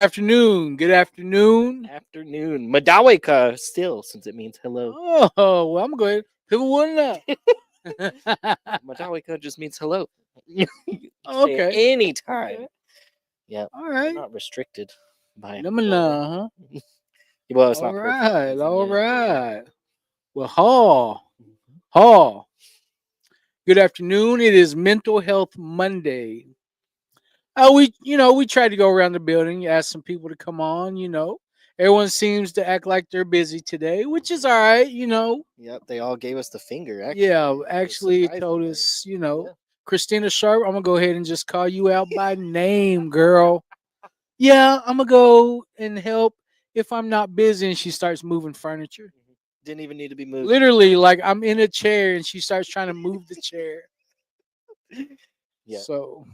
Afternoon. Good afternoon. Afternoon. Madaweka still, since it means hello. Oh, well, I'm going. People wouldn't know. Madaweka just means hello. You can Oh, say it okay. any time. Okay. Yeah. All We're right. not restricted by. Let me know, huh? Well, it's All not perfect. right. as in All yet, but yeah. right. Well, Hall. Mhm. Hall. Good afternoon. It is Mental Health Monday. We tried to go around the building, ask some people to come on. Everyone seems to act like they're busy today, which is all right. Yep, they all gave us the finger, actually. Yeah, It was actually told surprisingly. us, Yeah. Christina Sharp, I'm gonna go ahead and just call you out by name, girl. Yeah, I'm gonna go and help if I'm not busy. And she starts moving furniture. Mhm. Didn't even need to be moved. Literally, like I'm in a chair and she starts trying to move the chair. Yeah. So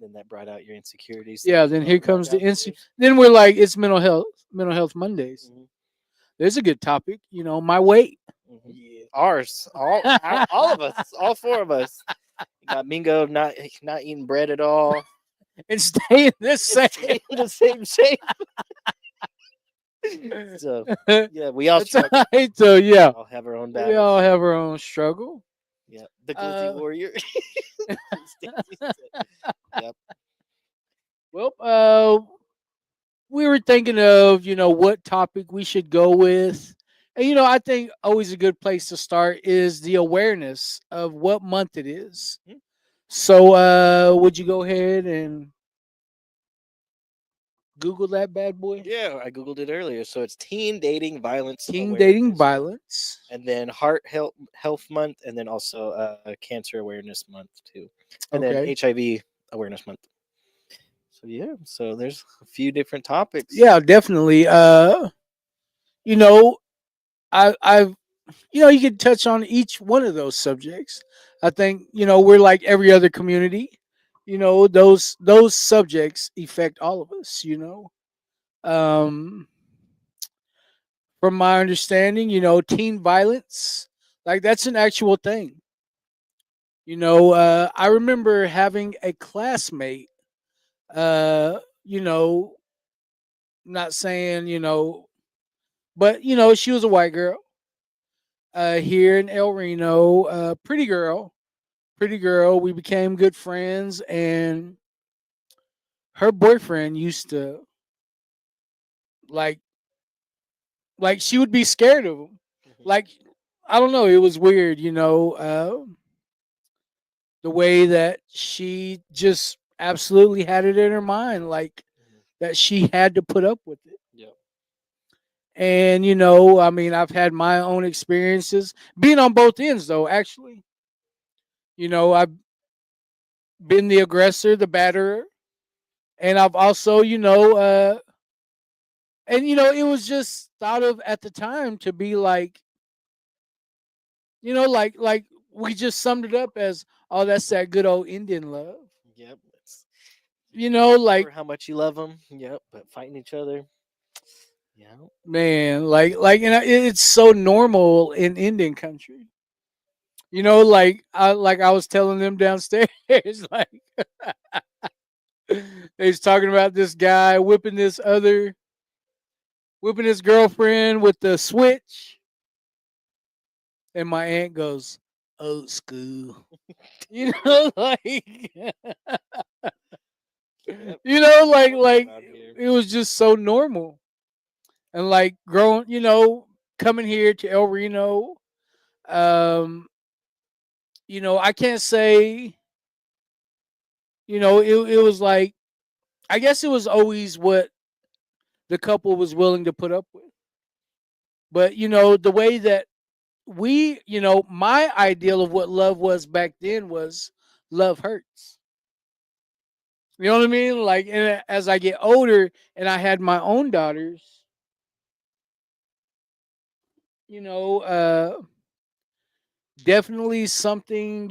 Then that brought out your insecurities. that yeah, you then talked here about comes the instant. downstairs. Then we're like, it's mental health Mondays. Mhm. There's a good topic, my weight. Mhm. Yeah. Ours, all of us, all four of us. You got Mingo not eating bread at all. And stay in this same. Stay in the same shape. So yeah, we all That's struggle. right. So yeah, We all have our own we all battles. have our own struggle. Yeah, the glizzy Uh, warrior. Stacy said. Yep. well, we were thinking of what topic we should go with, and I think always a good place to start is the awareness of what month it is. Mhm. So, would you go ahead and Google that bad boy? Yeah, I googled it earlier. So it's Teen Dating Violence Teen dating Awareness Month, violence. and then Health Month, and then also Cancer Awareness Month too, and then Okay. HIV Awareness Month. So yeah, so there's a few different topics. Yeah, definitely. You know, I've you can touch on each one of those subjects. I think we're like every other community. Those subjects affect all of us. Um, from my understanding, teen violence, like that's an actual thing. I remember having a classmate. You know, not saying but she was a white girl. Here in El Reno, pretty girl, pretty girl. We became good friends, and her boyfriend used to like she would be scared of him. Mhm. Like I don't know, it was weird. The way that she just absolutely had it in her mind, like Mhm. that she had to put up with it. Yep. And I mean, I've had my own experiences being on both ends, though. Actually, I've been the aggressor, the batterer, and I've also, and it was just thought of at the time to be like, like we just summed it up as, oh, that's that good old Indian love. Yep. It's Like for how much you love them. Yep. But fighting each other. Yeah. man, it's so normal in Indian country. Like I was telling them downstairs, like they was talking about this guy whipping his girlfriend with the switch, and my aunt goes, "Old school," like Yep. like Around here. it was just so normal, and like growing, coming here to El Reno, um, I can't say, it was like I guess it was always what the couple was willing to put up with. But the way that my ideal of what love was back then was love hurts. You know what I mean? Like, and as I get older and I had my own daughters, you know, definitely something,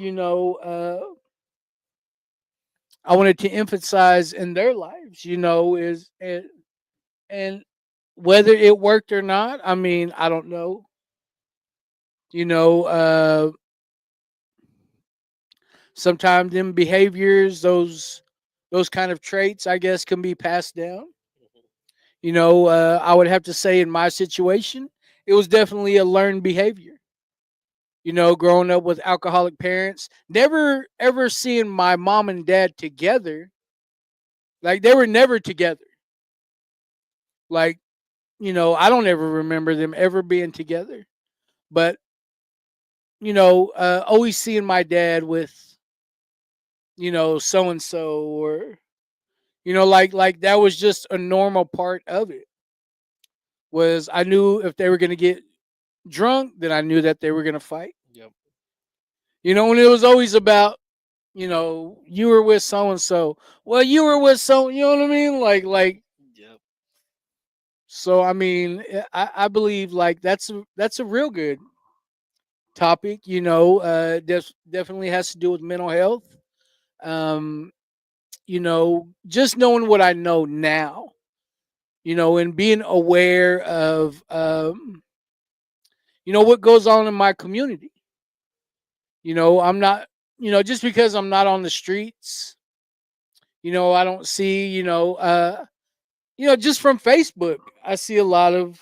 I wanted to emphasize in their lives, is and whether it worked or not, I mean, I don't know. You know, sometimes them behaviors, those kind of traits, I guess, can be passed down. I would have to say in my situation, it was definitely a learned behavior. Growing up with alcoholic parents, never ever seeing my mom and dad together. Like they were never together. Like, I don't ever remember them ever being together. But, always seeing my dad with, so and so, or, like that was just a normal part of it. Was I knew if they were gonna get drunk, then I knew that they were gonna fight. Yep. And it was always about, you were with so and so. Well, you were with so, you know what I mean? Like Yep. so. I mean, I believe like that's a real good topic. Definitely has to do with mental health. Um, just knowing what I know now, and being aware of, what goes on in my community. I'm not, just because I'm not on the streets, I don't see, just from Facebook, I see a lot of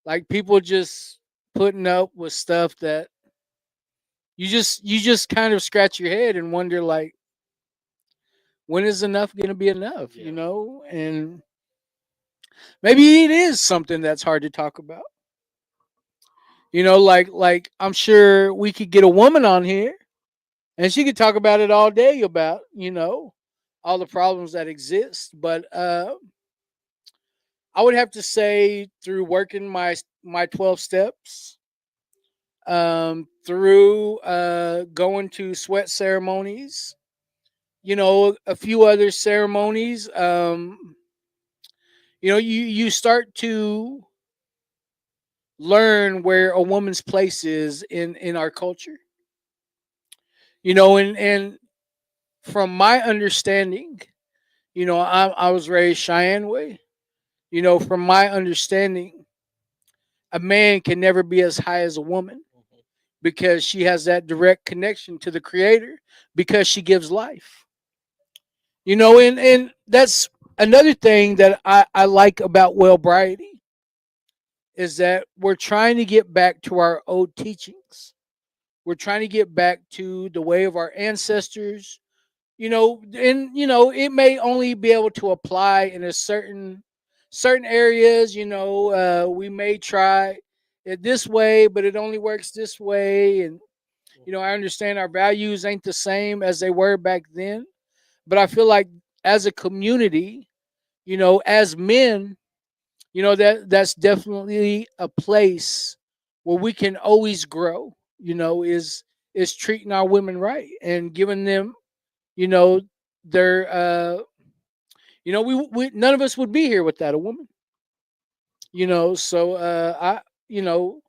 like people just putting up with stuff that you just kind of scratch your head and wonder like when is enough going to be enough, Yeah. and maybe it is something that's hard to talk about. Like I'm sure we could get a woman on here and she could talk about it all day about, all the problems that exist, but I would have to say through working my 12 steps, through going to sweat ceremonies, a few other ceremonies, you start to learn where a woman's place is in our culture. And from my understanding, I was raised Cheyenne way. From my understanding, a man can never be as high as a woman Mhm. because she has that direct connection to the creator because she gives life. And that's another thing that I like about Wellbriety is that we're trying to get back to our old teachings. We're trying to get back to the way of our ancestors, and it may only be able to apply in a certain areas. We may try it this way, but it only works this way. And I understand our values ain't the same as they were back then, but I feel like as a community, as men, that's definitely a place where we can always grow. Is treating our women right and giving them, you know their we none of us would be here without a woman. So I you know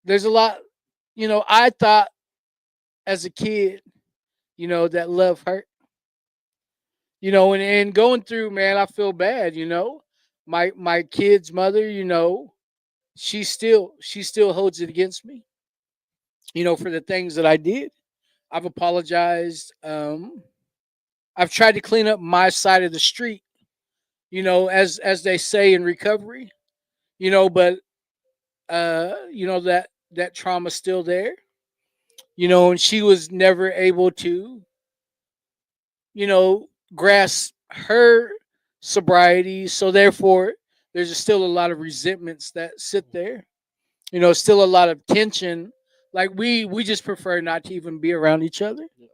there's a lot. I thought as a kid, that love hurt. And going through, man, I feel bad. My kid's mother, she still holds it against me, for the things that I did. I've apologized. I've tried to clean up my side of the street, as they say in recovery, but that trauma's still there, and she was never able to, grasp her sobriety. So therefore, there's still a lot of resentments that sit there. Still a lot of tension. Like we just prefer not to even be around each other. Yeah.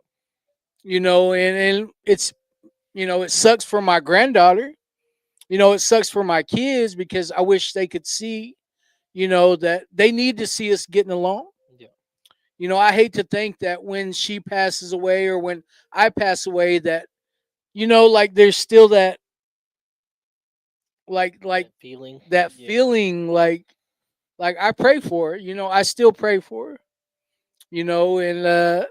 And it sucks for my granddaughter. It sucks for my kids because I wish they could see, that they need to see us getting along. Yeah. I hate to think that when she passes away or when I pass away, that like there's still that, like That feeling. that Yeah. feeling, like I pray for her, I still pray for her, and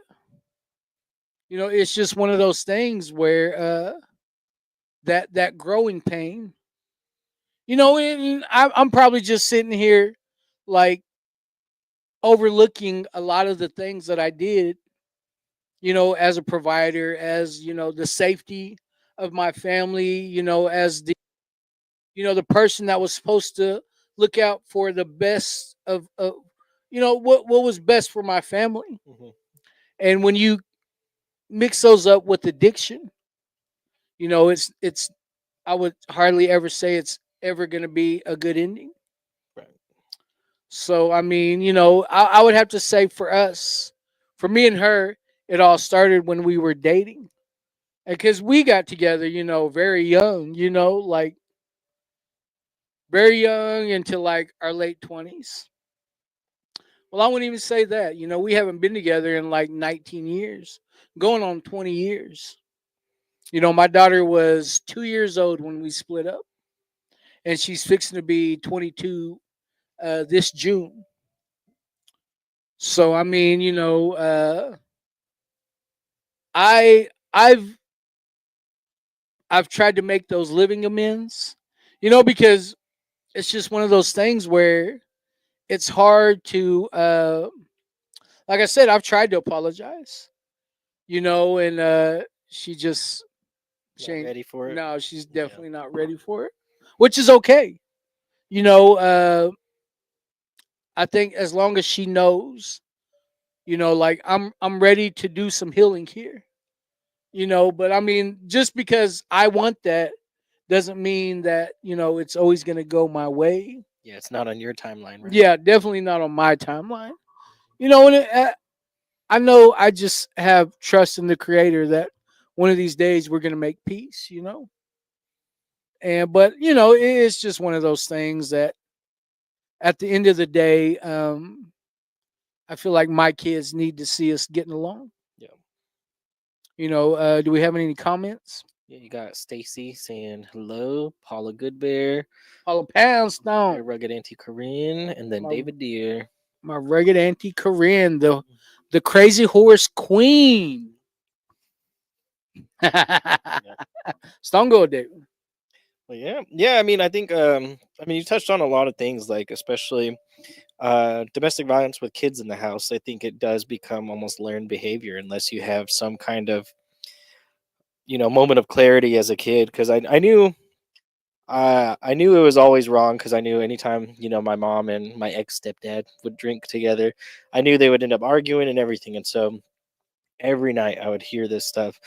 it's just one of those things where that growing pain, and I'm probably just sitting here like overlooking a lot of the things that I did, as a provider, as the safety of my family, as the person that was supposed to look out for the best of what was best for my family. Hmm. And when you mix those up with addiction, it's I would hardly ever say it's ever going to be a good ending. Right. So I mean, I would have to say for us, for me and her, it all started when we were dating, because we got together, very young, like very young into like our late 20s. Well, I wouldn't even say that. We haven't been together in like 19 years, going on 20 years. My daughter was 2 years old when we split up, and she's fixing to be 22 this June. So I mean, I I've I've tried to make those living amends, because it's just one of those things where it's hard to, like I said, I've tried to apologize, and she just she Not ain't, ready for it. no, she's Yeah. definitely not ready for it, which is okay. You know, uh I think as long as she knows, like I'm ready to do some healing here. But I mean, just because I want that doesn't mean that, it's always going to go my way. Yeah. It's not on your timeline, right? Yeah, definitely not on my timeline. And I know I just have trust in the creator that one of these days we're going to make peace. And but it's just one of those things that at the end of the day, I feel like my kids need to see us getting along. Yeah. Do we have any comments? Yeah. You got Stacy saying hello, Paula Goodbear, Paula my Poundstone, rugged Auntie Corinne, and then my David Deer. my rugged auntie Corinne, the crazy horse queen. Yeah. Stone Cold David. Well, yeah. Yeah. I mean, I think, I mean, you touched on a lot of things, like, especially domestic violence with kids in the house. I think it does become almost learned behavior unless you have some kind of, moment of clarity as a kid. Because I knew it was always wrong, because I knew anytime, my mom and my ex stepdad would drink together, I knew they would end up arguing and everything. And so every night I would hear this stuff,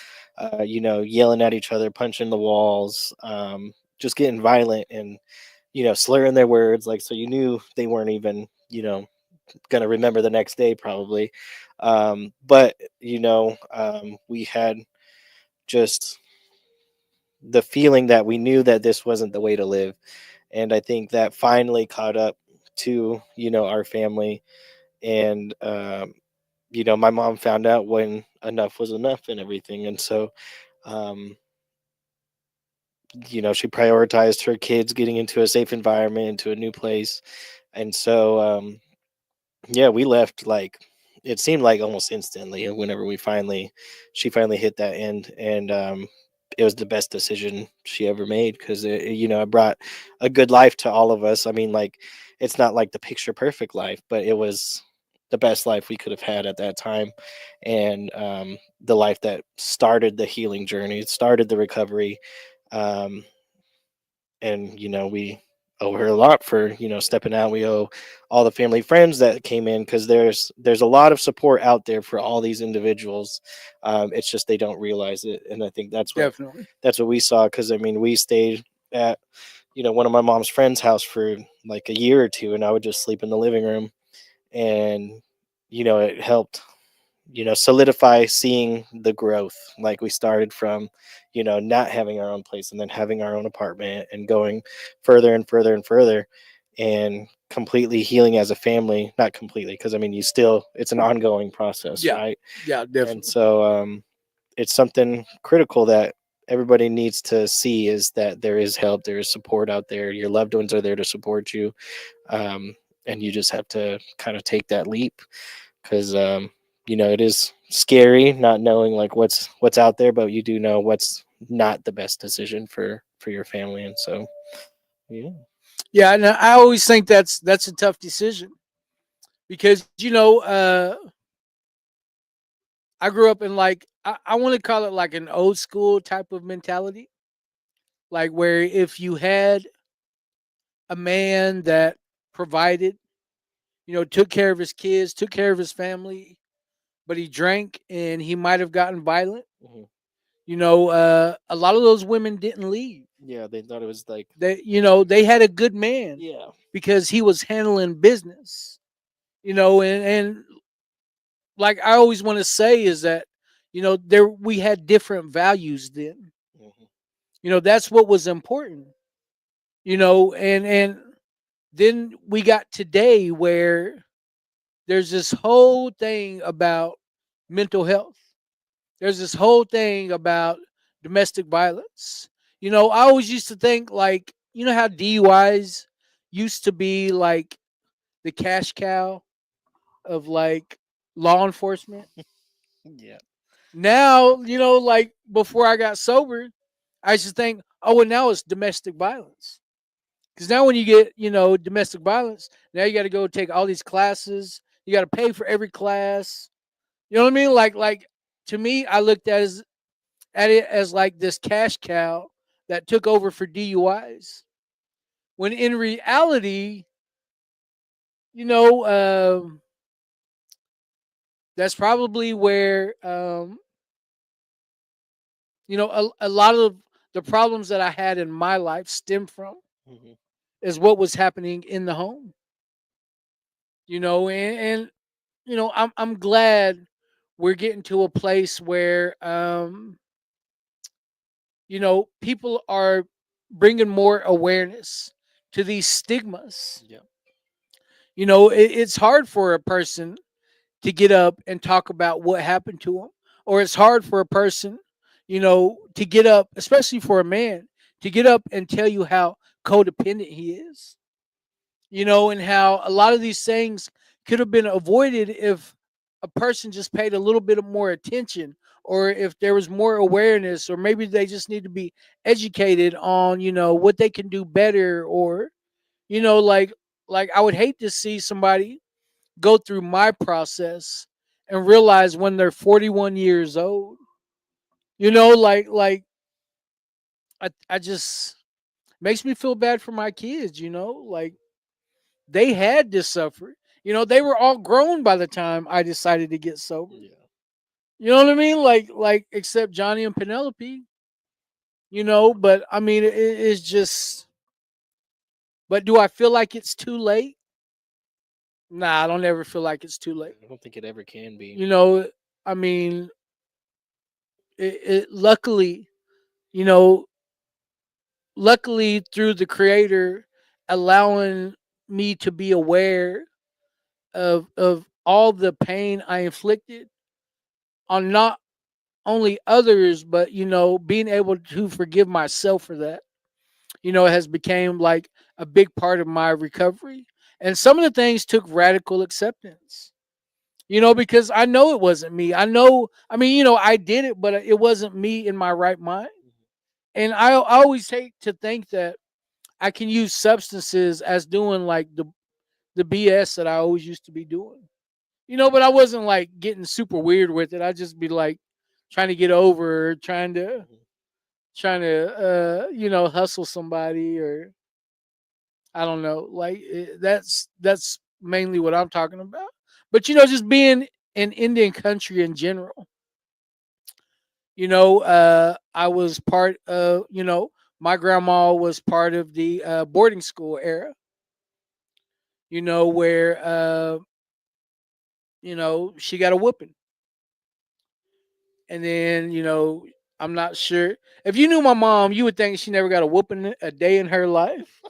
yelling at each other, punching the walls, just getting violent and, slurring their words. Like, so you knew they weren't even, going to remember the next day probably. But, we had just the feeling that we knew that this wasn't the way to live. And I think that finally caught up to, our family. And my mom found out when enough was enough and everything. And so um she prioritized her kids getting into a safe environment, into a new place. And so yeah, we left, like, it seemed like almost instantly whenever she finally hit that end. And it was the best decision she ever made, because it brought a good life to all of us. I mean, like, it's not like the picture perfect life, but it was the best life we could have had at that time. And the life that started the healing journey, started the recovery. um, and we owe her a lot for stepping out. We owe all the family friends that came in, because there's a lot of support out there for all these individuals. It's just they don't realize it. And I think Definitely. that's what we saw, because I mean, we stayed at one of my mom's friends house for like a year or two, and I would just sleep in the living room. And it helped solidify seeing the growth. Like, we started from not having our own place, and then having our own apartment, and going further and further and further, and completely healing as a family. Not completely, because I mean, it's an ongoing process, Yeah. right? Yeah, And definitely. so it's something critical that everybody needs to see is that there is help, there is support out there. Your loved ones are there to support you, um, and you just have to kind of take that leap because it is scary not knowing like what's out there, but you do know what's not the best decision for your family, and so yeah. Yeah, and I always think that's a tough decision because I grew up in like I want to call it like an old school type of mentality, like where if you had a man that provided, took care of his kids, took care of his family, but he drank and he might have gotten violent. Mhm. A lot of those women didn't leave. Yeah, they thought it was like They had a good man yeah. because he was handling business. And like I always want to say is that, there we had different values then. Mhm. That's what was important. And then we got today where there's this whole thing about mental health. There's this whole thing about domestic violence. I always used to think like, how DUIs used to be like the cash cow of like law enforcement. Yeah. Now, like before I got sober, I used to think, oh, well, now it's domestic violence. Because now when you get, domestic violence, now you got to go take all these classes. You got to pay for every class. You know what I mean? Like to me, I looked at it as like this cash cow that took over for DUIs. When in reality, you know, um, that's probably where a lot of the problems that I had in my life stem from Mhm. is what was happening in the home. And I'm glad we're getting to a place where people are bringing more awareness to these stigmas. Yeah. It's hard for a person to get up and talk about what happened to them, or it's hard for a person, to get up, especially for a man, to get up and tell you how codependent he is. And how a lot of these things could have been avoided if a person just paid a little bit of more attention, or if there was more awareness, or maybe they just need to be educated on, what they can do better, or like I would hate to see somebody go through my process and realize when they're 41 years old. Like I just makes me feel bad for my kids, like they had to suffer. They were all grown by the time I decided to get sober. Yeah. You know what I mean? Like except Johnny and Penelope, but I mean it's just, but do I feel like it's too late? Nah, I don't ever feel like it's too late. I don't think it ever can be. You know, I mean, luckily, you know, luckily through the creator allowing me to be aware of all the pain I inflicted on not only others, but being able to forgive myself for that, has became like a big part of my recovery. And some of the things took radical acceptance, because I know it wasn't me. I mean, I did it, but it wasn't me in my right mind. And I always hate to think that I can use substances as doing like the BS that I always used to be doing. But I wasn't like getting super weird with it. I'd just be like trying to get over, Mhm. trying to hustle somebody, or I don't know. Like that's mainly what I'm talking about. But just being in Indian country in general, I was part of, my grandma was part of the boarding school era, where she got a whooping. And then, I'm not sure. If you knew my mom, you would think she never got a whooping a day in her life.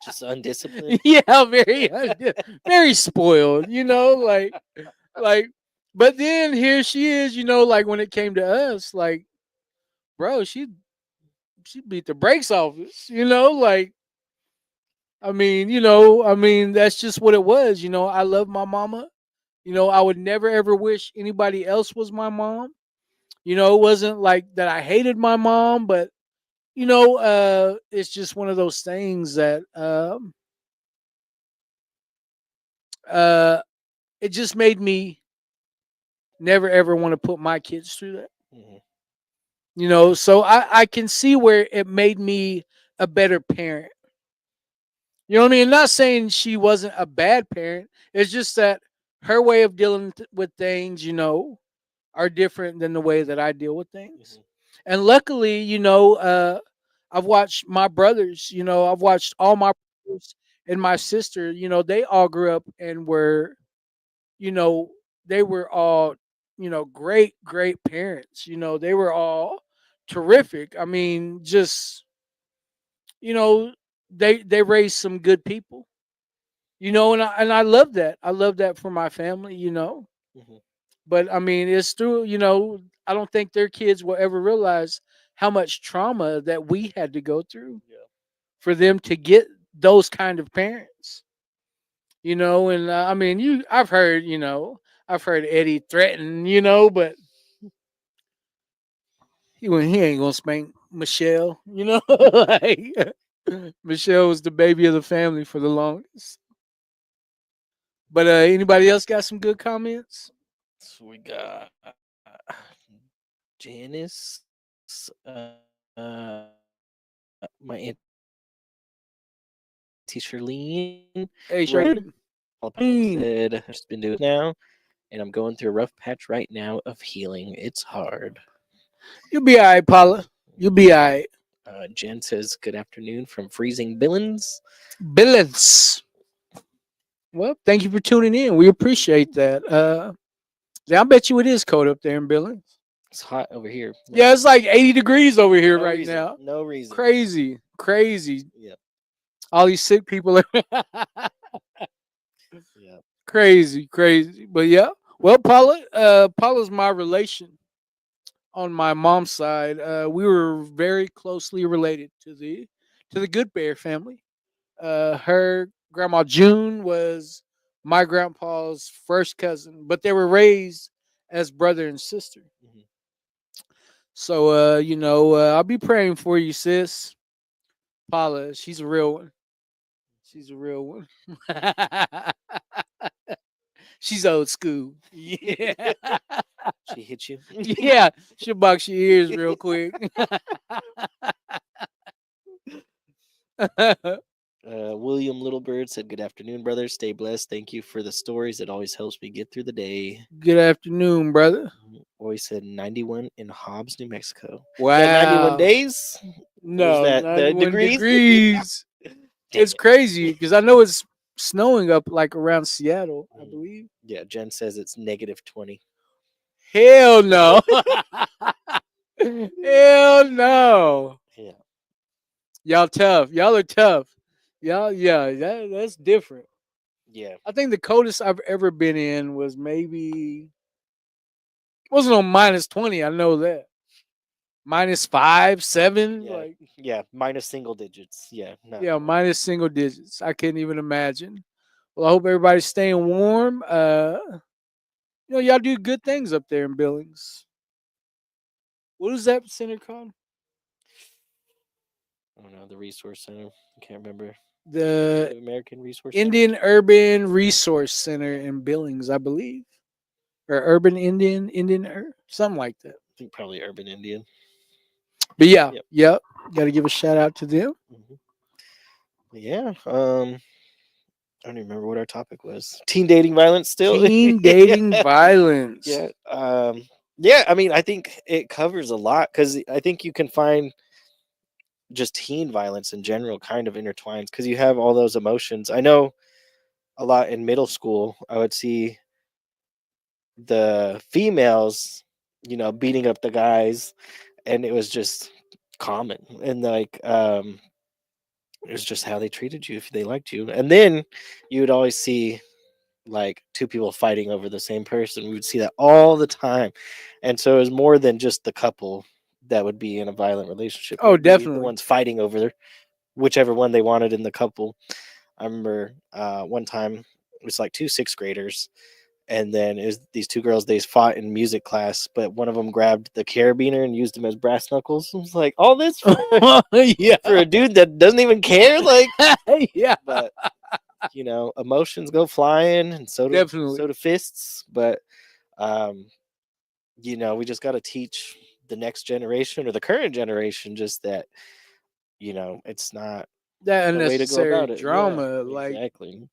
Just undisciplined. Yeah, very spoiled, like But then here she is, like when it came to us, like, bro, she beat the brakes off us, like, I mean, that's just what it was. I love my mama. I would never ever wish anybody else was my mom. It wasn't like that I hated my mom, but it's just one of those things that uh it just made me never ever want to put my kids through that. Mhm. So I can see where it made me a better parent. You know what I mean? Not saying she wasn't a bad parent. It's just that her way of dealing with things, are different than the way that I deal with things. Mhm. And luckily, I've watched my brothers, I've watched all my brothers and my sister, they all grew up and were, you know, they were all, great, great parents. They were all terrific. I mean, just, you know, they raised some good people, and I love that. I love that for my family. Mhm. But I mean, it's through, I don't think their kids will ever realize how much trauma that we had to go through Yeah. for them to get those kind of parents. And I mean, I've heard Eddie threaten, but he ain't gonna spank Michelle, like Michelle was the baby of the family for the longest. But anybody else got some good comments? So we got Janice, my auntie Charlene, Hey, Red. Charlene. Said, I've just been doing it now, and I'm going through a rough patch right now of healing. It's hard. You'll be all right, Paula. You'll be all right. Jen says, good afternoon from freezing Billings. Billings. Well, thank you for tuning in. We appreciate that. Yeah, I bet you it is cold up there in Billings. It's hot over here. Yeah, it's like 80 degrees over here No right reason. now. No reason. Crazy, crazy. Yep. All these sick people are Yep. crazy, crazy. But yeah, well, Paula's my relation on my mom's side. We were very closely related to the Good Bear family. Her grandma June was my grandpa's first cousin, but they were raised as brother and sister. Mhm. So, I'll be praying for you, sis. Paula, she's a real one. She's a real one. She's old school. Yeah. She hit you. Yeah. She'll box your ears real quick. William Littlebird said, good afternoon, brother. Stay blessed. Thank you for the stories. It always helps me get through the day. Good afternoon, brother. Boy said 91 in Hobbs, New Mexico. Is that 91 Wow. days? Was No, that the 91 degrees? degrees. Dang It's it. crazy because I know it's snowing up like around Seattle, I Mhm. believe. Yeah, Jen says it's negative 20. Hell no. Hell no. Yeah. Y'all tough. Y'all are tough. Y'all, yeah, that's different. Yeah. I think the coldest I've ever been in was maybe wasn't on -20. I know that -5, 7, Yeah. like Yeah. Minus single digits. Yeah. Not yeah, cold. minus single digits. I couldn't even imagine. Well, I hope everybody's staying warm. Y'all do good things up there in Billings. What is that center called? I don't know. The Resource Center. I can't remember. The Native American Resource Center. Indian Urban Resource Center in Billings, I believe, or Urban something like that. I think probably Urban Indian. But yeah, Yep. yep, got to give a shout out to them. Mhm. Yeah. I don't even remember what our topic was. Teen dating violence still? Teen Yeah. dating violence. Yeah. Yeah, I mean, I think it covers a lot because I think you can find just teen violence in general kind of intertwines because you have all those emotions. I know a lot in middle school, I would see the females, beating up the guys, and it was just common. And like, it was just how they treated you if they liked you. And then you would always see like two people fighting over the same person. We would see that all the time. And so it was more than just the couple that would be in a violent relationship. It Oh, would be the definitely. ones fighting over whichever one they wanted in the couple. I remember one time it was like two sixth graders, and then it was these two girls. They fought in music class, but one of them grabbed the carabiner and used them as brass knuckles. I was like, all this Yeah. for a dude that doesn't even care. Like, Yeah. but emotions go flying, and Definitely. so do fists. But um, we just got to teach the next generation or the current generation just that it's not That the way to go unnecessary about it. Yeah, drama, like exactly.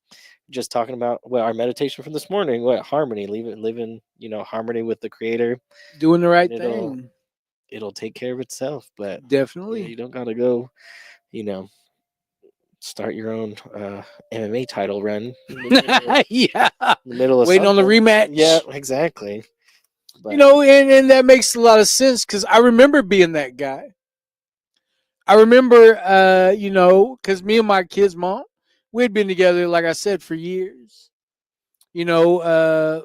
Just talking about our meditation from this morning. What harmony? Live in harmony with the Creator, doing the and right it'll thing. it'll take care of itself. But yeah, Definitely. you don't gotta go. You know, start your own MMA title run Yeah. in the middle of Waiting on the something. Yeah, rematch. exactly. You But know, and that makes a lot of sense because I remember being that guy. I remember, because me and my kid's mom, we had been together, like I said, for years. You know,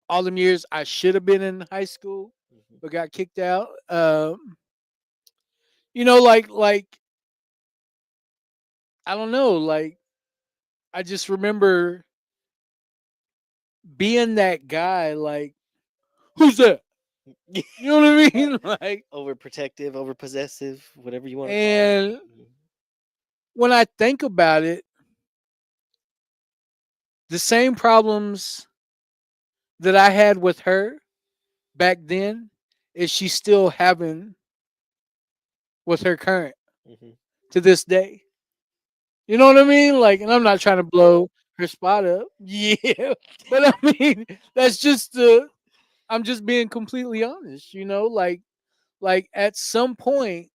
all them years I should have been in high school, mhm, but got kicked out. Like I don't know, like I just remember being that guy. Like, who's that? You know what I mean? Like, overprotective, overpossessive, whatever you want to call it. and when I think about it, the same problems that I had with her back then is she still having with her current Mhm, to this day. You know what I mean? Like, and I'm not trying to blow her spot up. Yeah. But I mean, that's just I'm just being completely honest, like at some point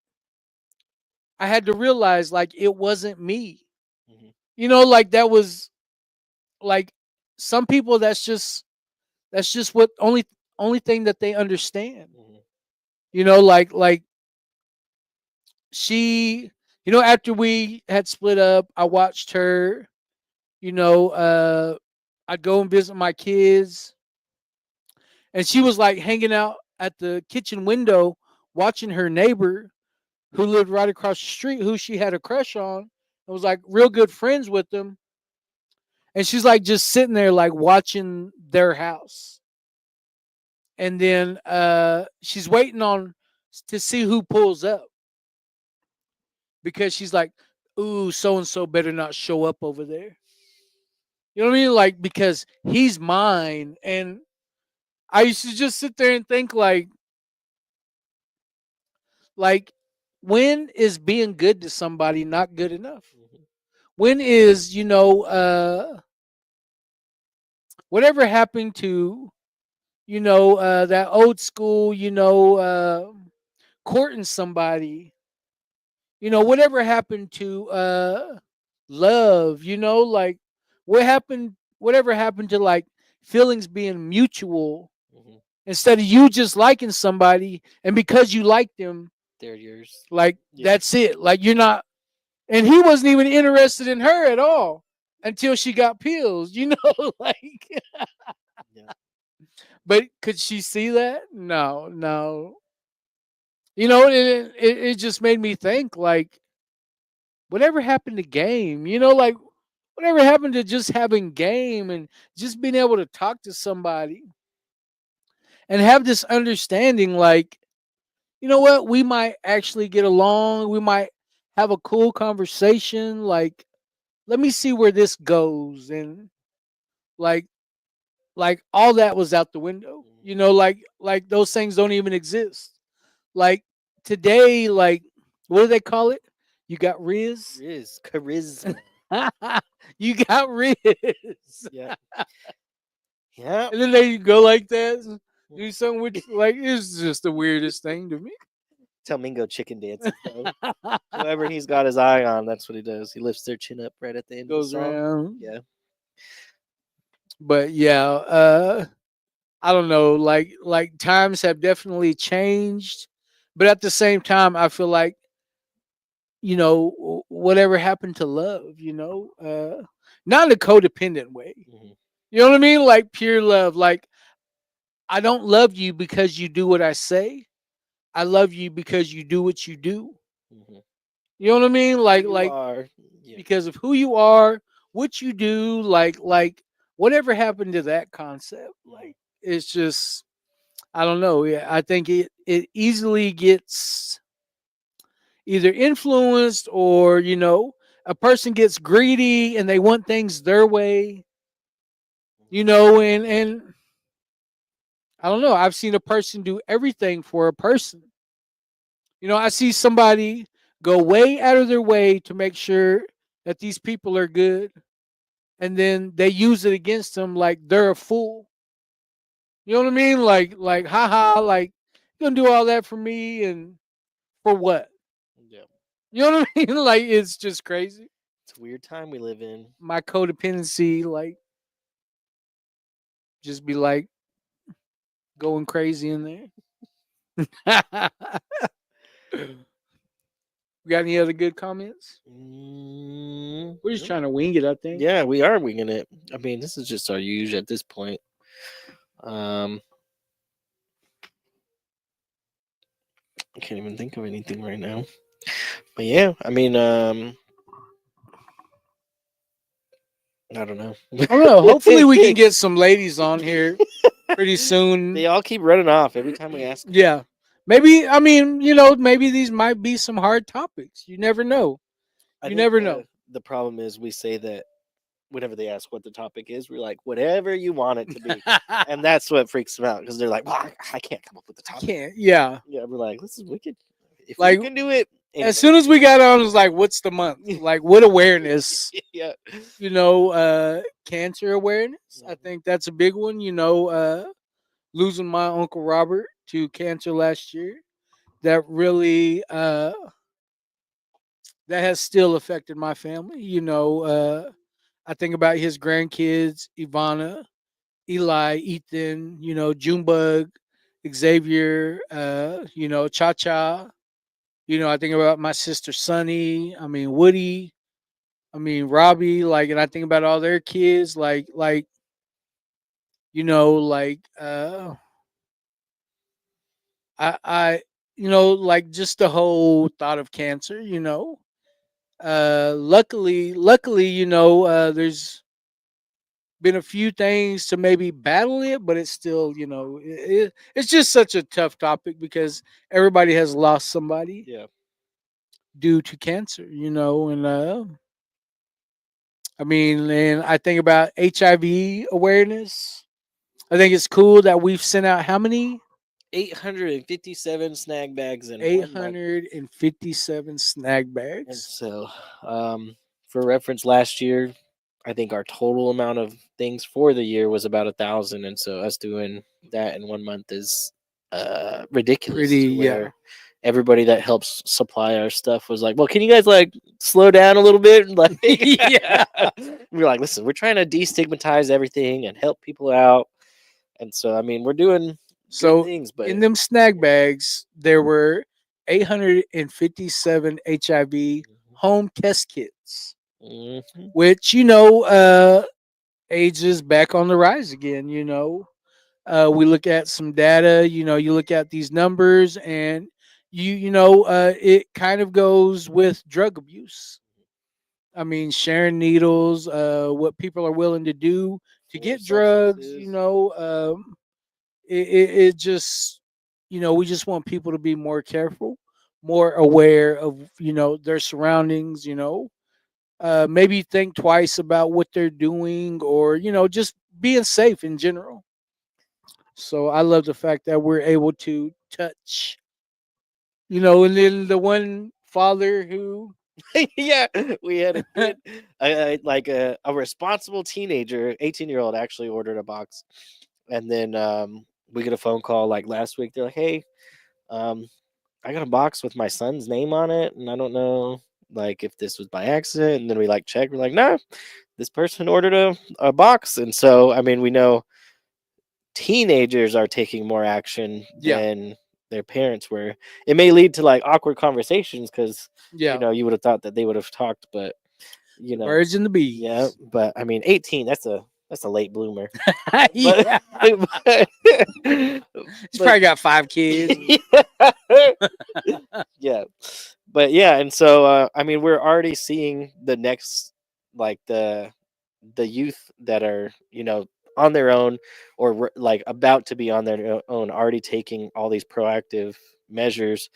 I had to realize like it wasn't me. mhm, Like that was like some people that's just what only thing that they understand. mhm, Like she after we had split up, I watched her, you know, uh I'd go and visit my kids, and she was like hanging out at the kitchen window watching her neighbor who lived right across the street, who she had a crush on, and was like real good friends with them. And she's like just sitting there like watching their house. And then she's waiting on to see who pulls up, because she's like, ooh, so and so better not show up over there. You know what I mean? Like, because he's mine. And I used to just sit there and think like when is being good to somebody not good enough? mhm, When is, whatever happened to, that old school, courting somebody, whatever happened to love, like whatever happened to like feelings being mutual mhm. instead of you just liking somebody, and because you like them, They're yours. like Yeah. that's it. Like you're not, and he wasn't even interested in her at all until she got pills, like. Yeah. But could she see that? No, no. It just made me think like, whatever happened to game? Like whatever happened to just having game and just being able to talk to somebody and have this understanding, like, you know what, we might actually get along, we might have a cool conversation, like, let me see where this goes. And like all that was out the window. Mhm. Like those things don't even exist. Like today, like, what do they call it? You got Riz. Riz, charisma. You got Riz. Yeah. Yeah. And then they go like that, do something with, like, it's just the weirdest thing to me. Tell Mingo chicken dances though. Whoever he's got his eye on, that's what he does. He lifts their chin up right at the end of the Goes song. around. Yeah. But yeah, I don't know, like times have definitely changed, but at the same time I feel like, whatever happened to love, not in a codependent way. Mhm. You know what I mean? Like pure love. Like I don't love you because you do what I say. I love you because you do what you do. Mhm. You know what I mean? Who Like you like are. Yeah. because of who you are, what you do, like whatever happened to that concept. Mhm. Like it's just I don't know. Yeah, I think it easily gets either influenced or a person gets greedy and they want things their way. And I don't know. I've seen a person do everything for a person. I see somebody go way out of their way to make sure that these people are good, and then they use it against them like they're a fool. You know what I mean? Like, haha, like you gonna do all that for me and for what? Yeah. You know what I mean? Like it's just crazy. It's a weird time we live in. My codependency, like, just be like going crazy in there. We got any other good comments? We're just Nope. trying to wing it, I think. Yeah, we are winging it. I mean, this is just our usual at this point. Um, I can't even think of anything right now. But yeah, I mean, I don't know. I don't know. Hopefully, we can get some ladies on here pretty soon. They all keep running off every time we ask. Yeah. Maybe, I mean, maybe these might be some hard topics. You never know. I You think never know. the problem is we say that whenever they ask what the topic is, we're like, whatever you want it to be. I And that's what freaks them out because they're like, well, I can't come up with the topic. can't. Yeah. Yeah, we're like, this is wicked. If Like, you can do it, as anyway. soon as we got on, it was like, what's the month? Like, what awareness? Yeah. Cancer awareness. I think that's a big one. Losing my Uncle Robert to cancer last year. That really that has still affected my family. I think about his grandkids, Ivana, Eli, Ethan, Junebug, Xavier, Cha Cha. I think about my sister Sunny. I mean Woody. I mean Robbie. Like, and I think about all their kids. Like like like just the whole thought of cancer. Luckily, there's been a few things to maybe battle it, but it's still, it's just such a tough topic because everybody has lost somebody Yeah. due to cancer, and I mean, and I think about HIV awareness. I think it's cool that we've sent out how many? 857 snag bags in 1 month. 857 snag And bags. so, for reference, last year, I think our total amount of things for the year was about 1,000, and so us doing that in 1 month is ridiculous. Pretty, To yeah. where everybody that helps supply our stuff was like, "Well, can you guys like slow down a little bit?" And like, Yeah. we're like, "Listen, we're trying to destigmatize everything and help people out." And so, I mean, we're doing good So things, but in them snag bags, there were 857 HIV home test kits, Mhm. which age is back on the rise again. We look at some data. You look at these numbers, and it kind of goes with drug abuse. I mean, sharing needles, what people are willing to do to For get drugs. substances. It just we just want people to be more careful, more aware of their surroundings. Maybe think twice about what they're doing, or just being safe in general. So I love the fact that we're able to touch, and then the one father who Yeah, we had a kid, like a responsible teenager, 18-year-old, actually ordered a box, and then we get a phone call like last week. They're like, "Hey, um, I got a box with my son's name on it, and I don't know like if this was by accident." And then we like check. We're like, "No, this person ordered a box," and so I mean, we know teenagers are taking more action yeah, than their parents were. It may lead to like awkward conversations because yeah, you would have thought that they would have talked, but you the know, birds and the yeah. bees. But I mean, 18. That's That's a late bloomer. Yeah, But, he's but probably got 5 kids. yeah, but yeah, and so I mean, we're already seeing the next, like the youth that are, on their own, or like about to be on their own, already taking all these proactive measures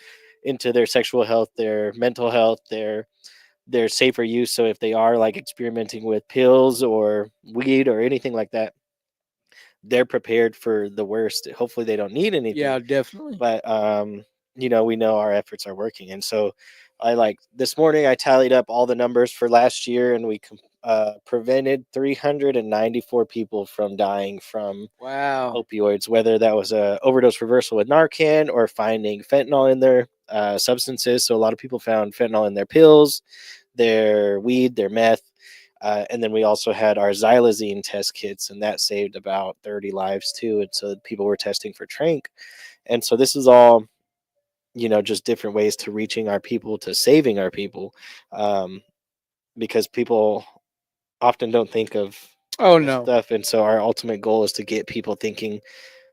into their sexual health, their mental health, their safer use. So if they are like experimenting with pills or weed or anything like that, they're prepared for the worst. Hopefully they don't need anything, Yeah, definitely. but we know our efforts are working. And so I, like, this morning I tallied up all the numbers for last year, and we prevented 394 people from dying from Wow. opioids, whether that was a overdose reversal with Narcan or finding fentanyl in their substances. So a lot of people found fentanyl in their pills, their weed, their meth. And then we also had our xylazine test kits, and that saved about 30 lives too. And so people were testing for trank. And so this is all, just different ways to reaching our people, to saving our people, um, because people often don't think of Oh this no. stuff. And so our ultimate goal is to get people thinking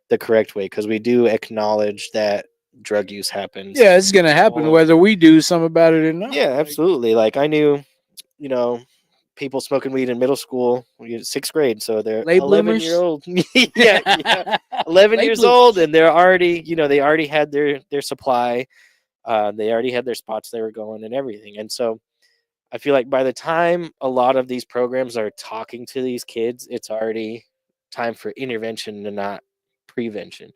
the correct way, because we do acknowledge that drug use happens Yeah, it's gonna happen all. whether we do something about it or not. Yeah, Like absolutely. Like, I knew, you know people smoking weed in middle school, sixth grade, so they're late 11 year bloomers. old. Yeah, yeah, 11 Late years old, bloomers. and they're already, they already had their supply. They already had their spots they were going and everything. And so I feel like by the time a lot of these programs are talking to these kids, it's already time for intervention and not prevention.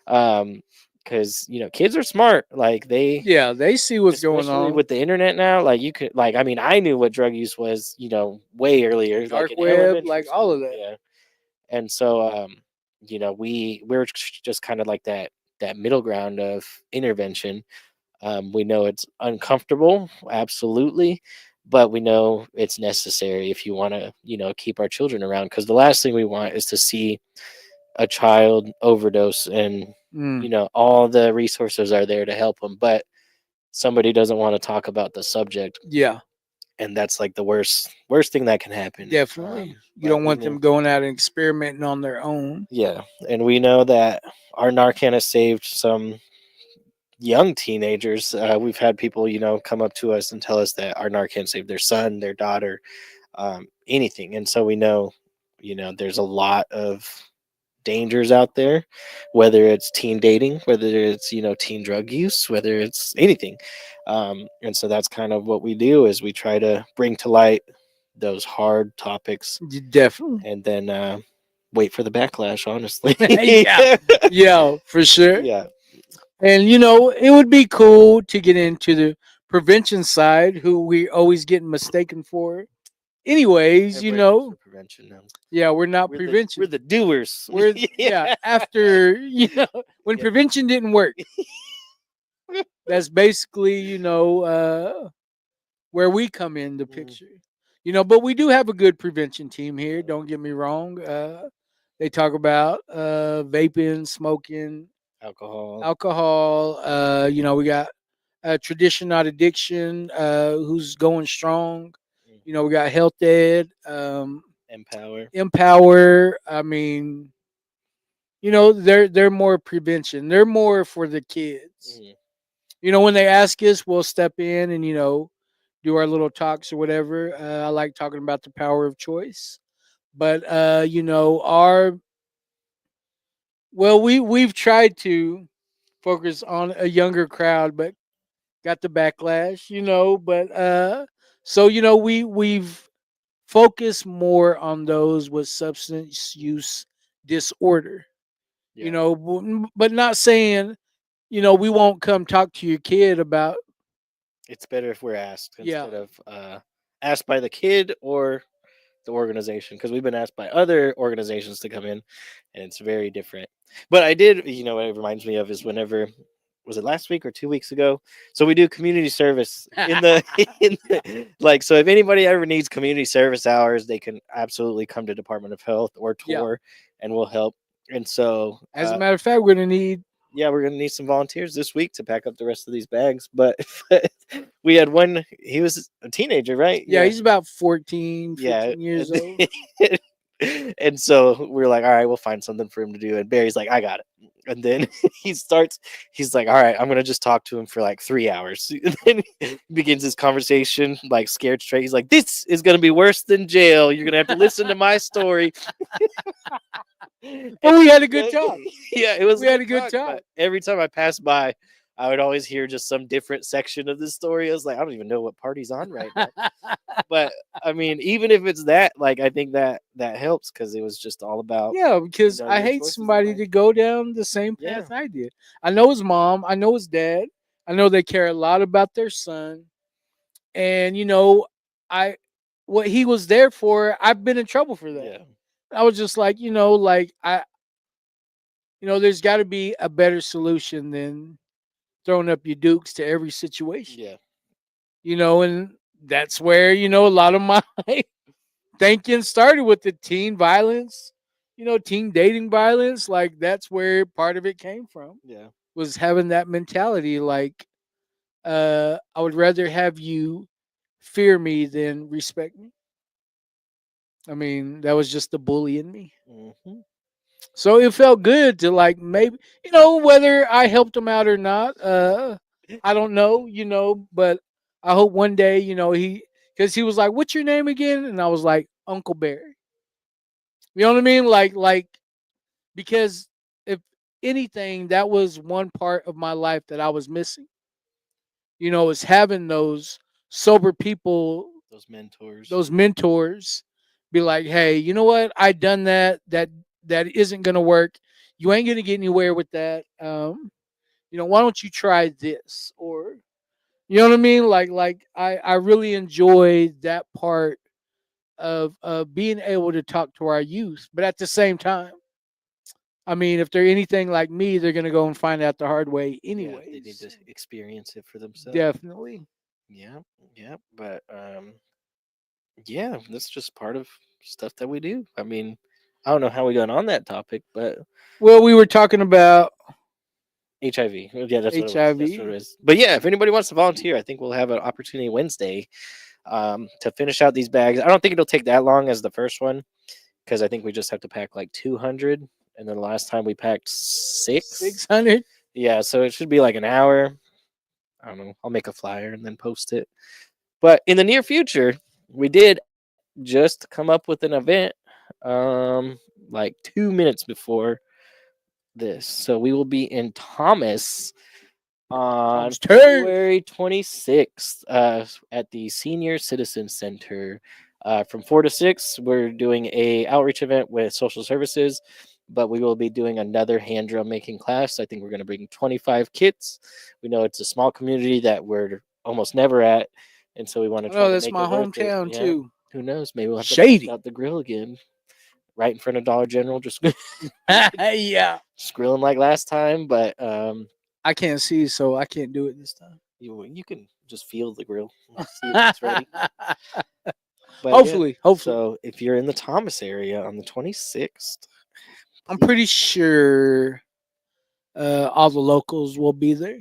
Um, because kids are smart. Like, they, Yeah, they see what's going especially on. with the internet now, like, you could, like, I mean, I knew what drug use was, way earlier, like Dark in web, elementary like all of school. that. Yeah. And so we're just kind of like that middle ground of intervention. We know it's uncomfortable, absolutely, but we know it's necessary if you want to, keep our children around. Because the last thing we want is to see a child overdose, and Mm, all the resources are there to help them, but somebody doesn't want to talk about the subject, yeah, and that's like the worst thing that can happen. definitely. You But don't we want know, them going out and experimenting on their own. yeah, and we know that our Narcan has saved some young teenagers. We've had people, come up to us and tell us that our Narcan saved their son, their daughter, anything. And so we know, there's a lot of dangers out there, whether it's teen dating, whether it's, teen drug use, whether it's anything. And so that's kind of what we do, is we try to bring to light those hard topics, Definitely. and then wait for the backlash, honestly. Yeah, yeah, for sure. Yeah. And it would be cool to get into the prevention side, who we always get mistaken for. Anyways, Everybody thinks we're prevention now. yeah, we're not We're prevention. the doers. We're yeah, Yeah. after when Yeah. prevention didn't work. That's basically, where we come in the Mhm. picture. But we do have a good prevention team here, don't get me wrong. They talk about vaping, smoking, Alcohol. alcohol. We got tradition not addiction, who's going strong. We got health ed, Empower. empower. I mean, they're more prevention. They're more for the kids. Mhm. When they ask us, we'll step in and do our little talks or whatever. I like talking about the power of choice, but our we've tried to focus on a younger crowd, but got the backlash. But so we've focused more on those with substance use disorder. Yeah. But not saying we won't come talk to your kid about. It's better if we're asked Yeah, instead of asked by the kid or the organization, because we've been asked by other organizations to come in, and it's very different. But I did, what it reminds me of is whenever, was it last week or 2 weeks ago? So we do community service in the, like, so if anybody ever needs community service hours, they can absolutely come to Department of Health or yeah. tour, and we'll help. And so As a matter of fact, we're gonna need. yeah, we're gonna need some volunteers this week to pack up the rest of these bags. But we had one. He was a teenager, right? Yeah, Yeah, he's about 14, yeah. 15 years old. And so we're like, all right, we'll find something for him to do. And Barry's like, I got it. And then he's like, all right, I'm gonna just talk to him for like 3 hours. And then he begins his conversation, like scared straight. He's like, this is gonna be worse than jail. You're gonna have to listen to my story. But we had a good talk. Yeah, it was. We had a good but talk. every time I passed by, I would always hear just some different section of the story. I was like, I don't even know what party's on right now. But I mean, even if it's that, like, I think that helps because it was just all about. Yeah, because know, I your hate choices in somebody life. to go down the same Yeah. path I did. I know his mom, I know his dad, I know they care a lot about their son, and I what he was there for. I've been in trouble for that. Yeah, I was just like, there's got to be a better solution than throwing up your dukes to every situation. yeah, And that's where a lot of my thinking started with the teen violence, teen dating violence. Like that's where part of it came from, yeah, was having that mentality. Like, I would rather have you fear me than respect me. I mean, that was just the bully in me. hmm So it felt good to, like, maybe, whether I helped him out or not. I don't know, but I hope one day, because he was like, "What's your name again?" And I was like, "Uncle Barry." You know what I mean? Like, because if anything, that was one part of my life that I was missing. Is having those sober people, those mentors. those mentors, be like, "Hey, you know what? I done that. That isn't gonna work. You ain't gonna get anywhere with that. Why don't you try this?" Or, you know what I mean? Like I really enjoy that part of being able to talk to our youth, but at the same time, I mean, if they're anything like me, they're gonna go and find out the hard way Yeah, they need to anyways. experience it for themselves. Definitely. Yeah, yeah, but yeah, that's just part of stuff that we do. I mean, I don't know how we got on that topic, but Well, we were talking about HIV. Yeah, that's what it was. That's what it HIV. is. But yeah, if anybody wants to volunteer, I think we'll have an opportunity Wednesday to finish out these bags. I don't think it'll take that long as the first one because I think we just have to pack like 200, and then the last time we packed 6. 600. Yeah, so it should be like an hour. I don't know. I'll make a flyer and then post it. But in the near future, we did just come up with an event like 2 minutes before this. So we will be in Thomas on Tom's turn. February 26th at the Senior Citizen Center. From 4 to 6, we're doing a outreach event with social services, but we will be doing another hand drum making class. I think we're going to bring 25 kits. We know it's a small community that we're almost never at, and so we want to try Oh, to that's make my it worth it. hometown Yeah. too. Who knows? Maybe we'll have to Shady. bust out the grill again, right in front of Dollar General, just Yeah. just grilling like last time. But I can't see, so I can't do it this time. you can just feel the grill, see if it's ready. But Hopefully. so if you're in the Thomas area on the 26th, I'm pretty sure all the locals will be there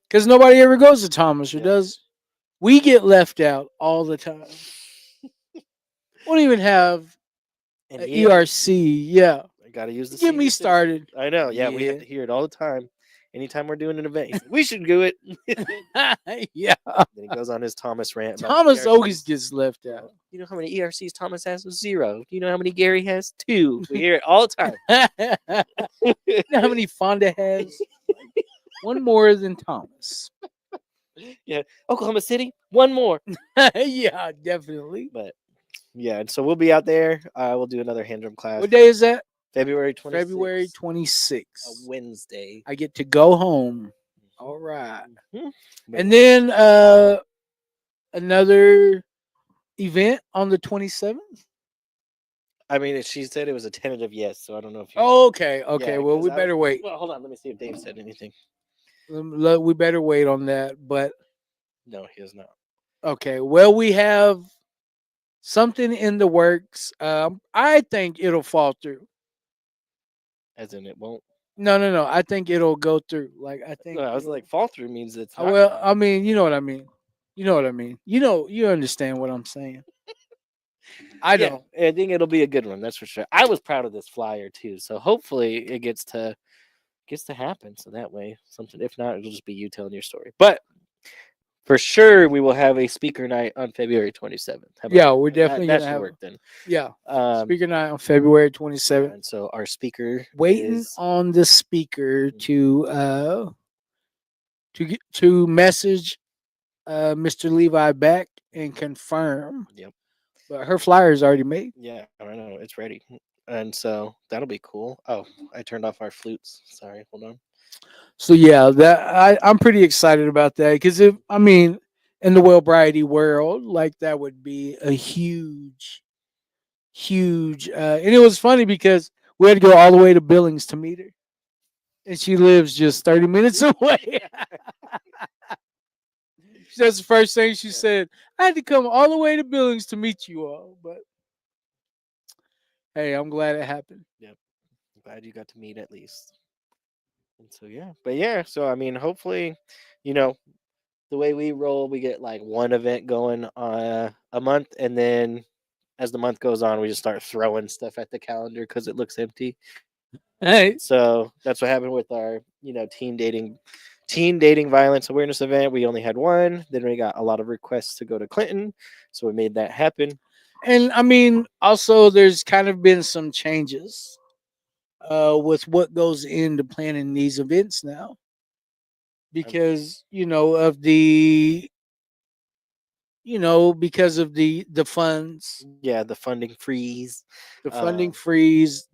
because nobody ever goes to Thomas, or Yeah. does. We get left out all the time. We don't even have and an ERC. Yeah. I gotta use the Get me senior citizen. started. I know. Yeah, we have Yeah. to hear it all the time. Anytime we're doing an event, he's like, we should do it. Yeah. Then he goes on his Thomas rant. About the Thomas ERCs. always gets left out. You know how many ERCs Thomas has? 0. Do you know how many Gary has? 2. We hear it all the time. You know how many Fonda has? One more than Thomas. Yeah, Oklahoma City, 1 more. Yeah, definitely. But yeah, and so we'll be out there. We'll do another hand drum class. What day is that? February 26th. February A 26th. Wednesday. I get to go home. All right. Mhm. And then another event on the 27th. I mean, she said it was a tentative yes, so I don't know if you. Oh, okay. Okay. Yeah, Well, 'cause we I better was- wait. Well, hold on. Let me see if Dave said anything. We better wait on that. But No, he has not. okay. Well, we have something in the works. I think it'll fall through. As in, it won't. No. I think it'll go through. Like, I think. No, I was it'll- like, fall through means it's. Not well, gonna- I mean, you know what I mean. You know what I mean. You understand what I'm saying. I Yeah, don't. I think it'll be a good one. That's for sure. I was proud of this flyer too, so hopefully it gets to happen. So that way, something. If not, it'll just be you telling your story. But for sure, we will have a speaker night on February 27th. How about Yeah, that? we're That, definitely that gonna should have. work then. Yeah, Um, speaker night on February yeah, 27th. and so our speaker Waiting is. on the speaker to message Mr. Levi back and confirm. Yep. But her flyer is already made. Yeah, I know it's ready, and so that'll be cool. Oh, I turned off our flutes. Sorry, hold on. So yeah, I'm pretty excited about that because if I mean in the Will Bridey world, like that would be a huge. And it was funny because we had to go all the way to Billings to meet her, and she lives just 30 minutes away. That's the first thing she Yeah. said. I had to come all the way to Billings to meet you all, but hey, I'm glad it happened. Yep. Glad you got to meet at least. And so yeah, but yeah, so I mean, hopefully, you know, the way we roll, we get like one event going a month, and then as the month goes on, we just start throwing stuff at the calendar because it looks empty. Hey, So that's what happened with our, teen dating violence awareness event. We only had one. Then we got a lot of requests to go to Clinton, so we made that happen. and I mean, also there's kind of been some changes with what goes into planning these events now because because of the funds. Yeah, the funding freeze. The funding freeze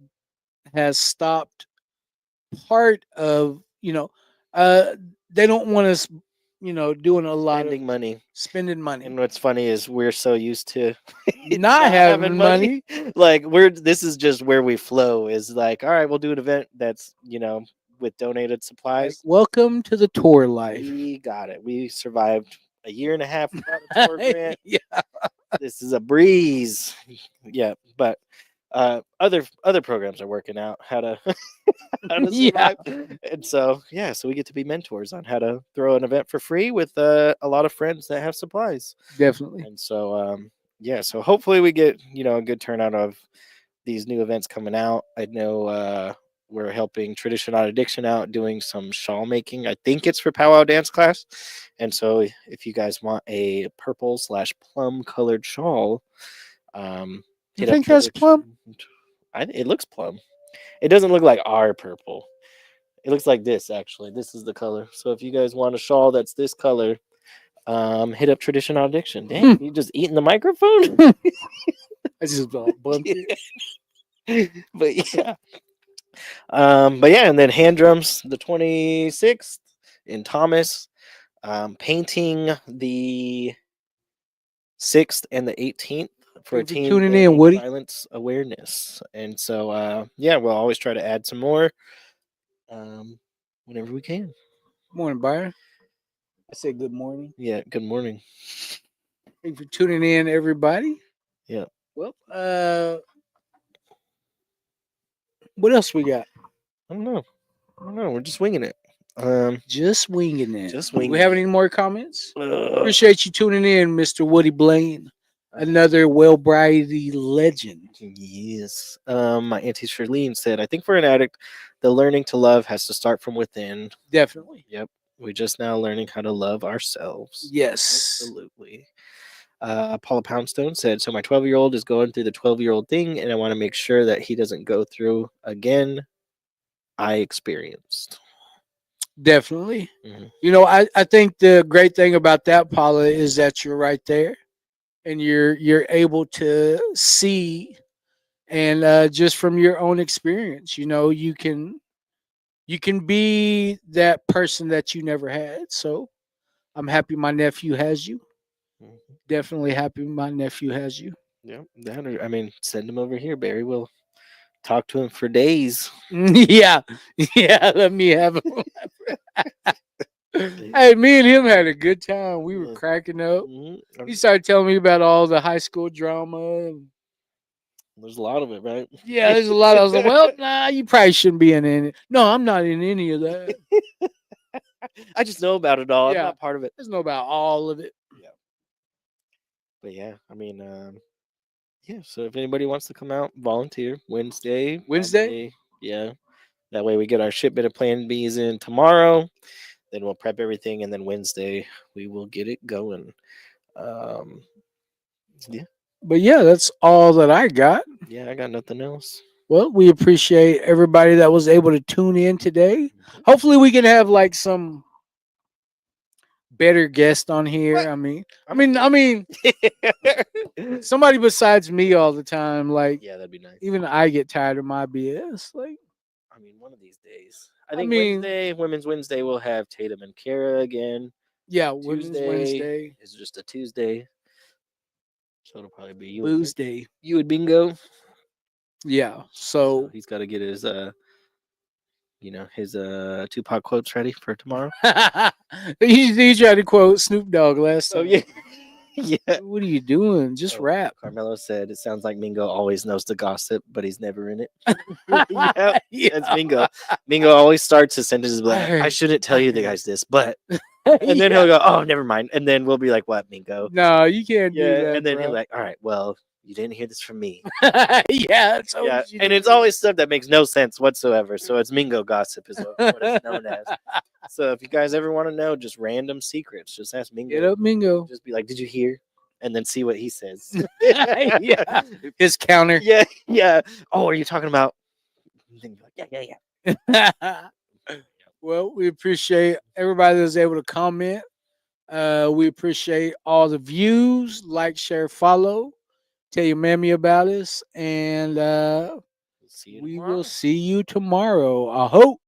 has stopped part of uh they don't want us doing a lot of Spending money. spending money, And what's funny is we're so used to not not having having money. Like this is just where we flow. Is like, all right, we'll do an event that's with donated Like, supplies. welcome to the tour life. We got it. We survived a year and a half without a tour grant. Yeah. This is a breeze. Yeah, but other programs are working out how to how to Yeah, survive. And so yeah, so we get to be mentors on how to throw an event for free with a lot of friends that have supplies. definitely. And so yeah, so hopefully we get a good turnout of these new events coming out. I know we're helping Tradition Not Addiction out doing some shawl making. I think it's for powwow dance class. And so if you guys want a purple/plum colored shawl, You hit up think that's plum? Tradition. It looks plum. It doesn't look like our purple. It looks like this actually. This is the color. So if you guys want a shawl that's this color, hit up Tradition Not Addiction. Dang, you just eating the microphone? I just bumped it. But yeah. But yeah, and then hand drums the 26th in Thomas. Painting the 6th and the 18th for Thanks for teen tuning in, dating Woody. violence awareness. And so yeah, we'll always try to add some more um whenever we can. Morning, Byron. I said good morning. Yeah, good morning. Thanks for tuning in, everybody. Yeah. Well, what else we got? I don't know. We're just winging it. Um Just winging it. Just Do we winging have it. any more comments? ugh. Appreciate you tuning in, Mr. Woody Blaine, another Will Bridey legend. Yes. My auntie Charlene said, I think for an addict, the learning to love has to start from within. Definitely. Yep. We're just now learning how to love ourselves. Yes. Absolutely. Paula Poundstone said, so my 12-year-old is going through the 12-year-old thing, and I want to make sure that he doesn't go through again. I experienced. Definitely. Mhm. I think the great thing about that, Paula, is that you're right there and you're able to see and just from your own experience, you can be that person that you never had. So I'm happy my nephew has you. Mhm. Definitely happy my nephew has you. Yep. I mean, send him over here, Barry. We'll talk to him for days. Yeah. Yeah. Let me have him. Hey, me and him had a good time. We were Yeah. cracking up. Mhm. He started telling me about all the high school drama. And There's a lot of it, right? yeah, there's a lot. I was like, well, nah, you probably shouldn't be in it. No, I'm not in any of that. I just know about it all. I'm Yeah. not part of it. There's no about all of it. Yeah. But yeah, I mean, Yeah. So if anybody wants to come out, volunteer Wednesday. Wednesday? probably, Yeah. That way we get our shipment of Plan Bs in tomorrow. Then we'll prep everything, and then Wednesday we will get it going. Um, yeah. But yeah, that's all that I got. Yeah. I got nothing else. Well, we appreciate everybody that was able to tune in today. Hopefully, we can have like some better guest on here. What? I mean, somebody besides me all the time. Like, Yeah, that'd be nice. even I get tired of my BS. Like, I mean, one of these days. I I think mean- Wednesday, Women's Wednesday, we'll have Tatum and Kara again. yeah, Women's Tuesday Wednesday, is just a Tuesday, so it'll probably be you. Booze Day. You and Bingo. Yeah, So so he's got to get his his Tupac quotes ready for tomorrow. he tried to quote Snoop Dogg last time. Oh yeah, yeah. What are you doing? Just Oh, rap. Carmelo said it sounds like Mingo always knows the gossip, but he's never in it. Yeah, that's Mingo. Mingo always starts his sentences like, "I shouldn't tell you the guys this, but," and then he'll go, "Oh, never mind," and then we'll be like, "What, Mingo?" No, you can't do Yeah, that. and then he'll bro. be like, "All right, well, you didn't hear this from me." Yeah, it's Yeah, always you and do it's it. always stuff that makes no sense whatsoever. So it's Mingo gossip is what it's known as. So if you guys ever want to know just random secrets, just ask Mingo. Get up, Mingo. Just be like, "Did you hear?" And then see what he says. Yeah. His counter. yeah, yeah. Oh, are you talking about? And then you're like, yeah. Well, we appreciate everybody that was able to comment. We appreciate all the views, like, share, follow. Tell your mammy about us, and See you we tomorrow. will see you tomorrow. I hope.